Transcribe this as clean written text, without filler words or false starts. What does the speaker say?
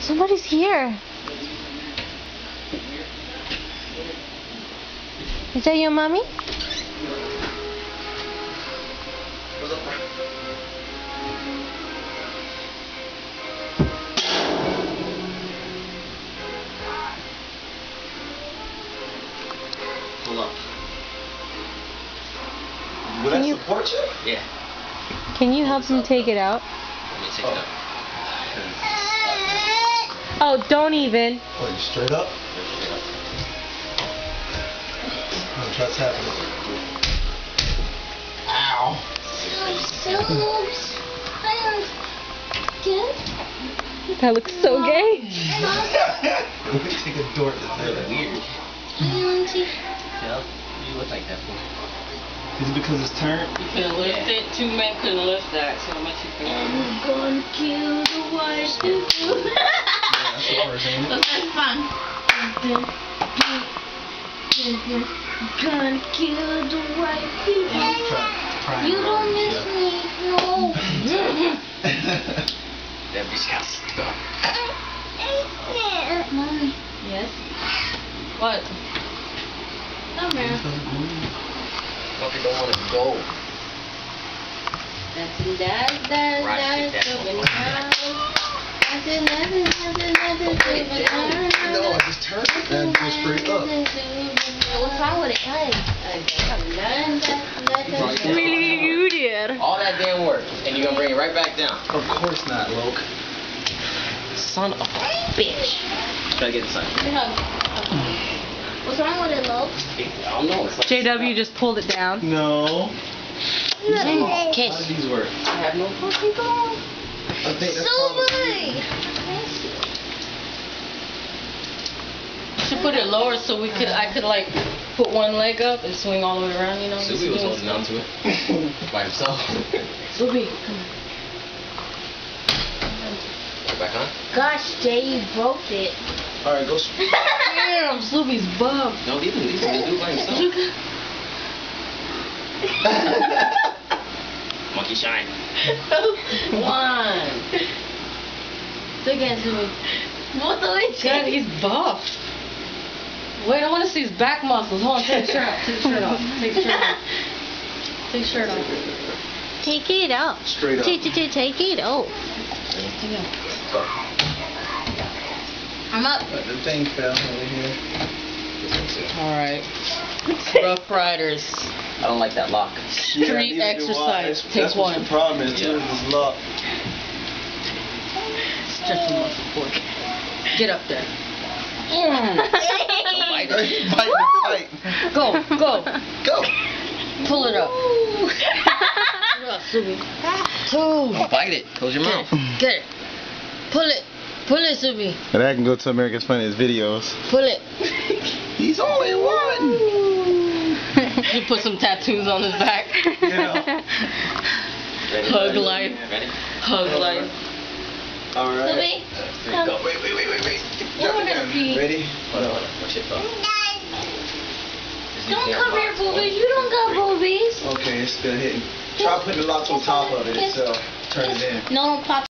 Somebody's here. Is that your mommy? Pull up. Will that support you? Yeah. Can you help him take it out? Let me take it out. Oh, don't even. What, you straight up? What's happening? Ow. That looks so gay. Let me take a door to that. Weird. Yeah, you look like that fool. Is it because it's turned? You couldn't lift it. Two men couldn't lift that, so much you can. I'm gonna kill the white people. That's the first, ain't it? That's fun. Gonna kill the white people. You don't miss me, no. That bitch got stuck. Mommy. Yes? What? Come here. Monkey don't want to go. That's No, I just turned it and go straight up. What's wrong with it? All that damn work, and you're gonna bring it right back down. Of course not, Loke. Son of a bitch. Gotta get inside. What's wrong with it, Lo? I don't know. It's like JW just pulled it down. No. How do these work? I have no fucking clue. I think that's Subee! You should put it lower so I could like put one leg up and swing all the way around, you know? Subee was holding on to it by himself. Subee, come on. Back on? Gosh, Jay, you broke it. Alright, go. Damn, Subee's buff. No, leave him. Leave him. He'll do it by himself. Monkey shine. One. Do again, Subee. What the way? God, he's buff. Wait, I want to see his back muscles. Hold on, take the shirt off. Take the shirt off. Take the shirt off. Take the shirt off. Take it out. Straight up. Take it out. Take it out. Go. I'm up. But the thing fell over here. Alright. Rough Riders. I don't like that lock. Street exercise. Take That's what one. the problem is, too, is this lock. Stretch the muscle forward. Get up there. Fight. Go, go. Go. Pull it up. Pull it up, Subee. Two. Bite it. Close your mouth. Get it. Pull it. Pull it, Subee. And I can go to America's Funniest Videos. Pull it. He's only one. You put some tattoos on his back. Yeah. Ready? Hug life. Ready? Hug life. Alright. Subee, Go. Wait. We're gonna pee. Ready? Hold on. Watch it fall. Don't come here, boobies. You don't got boobies. Okay, it's still hitting. Try putting the locks on top of it itself. Turn it in. No, don't pop.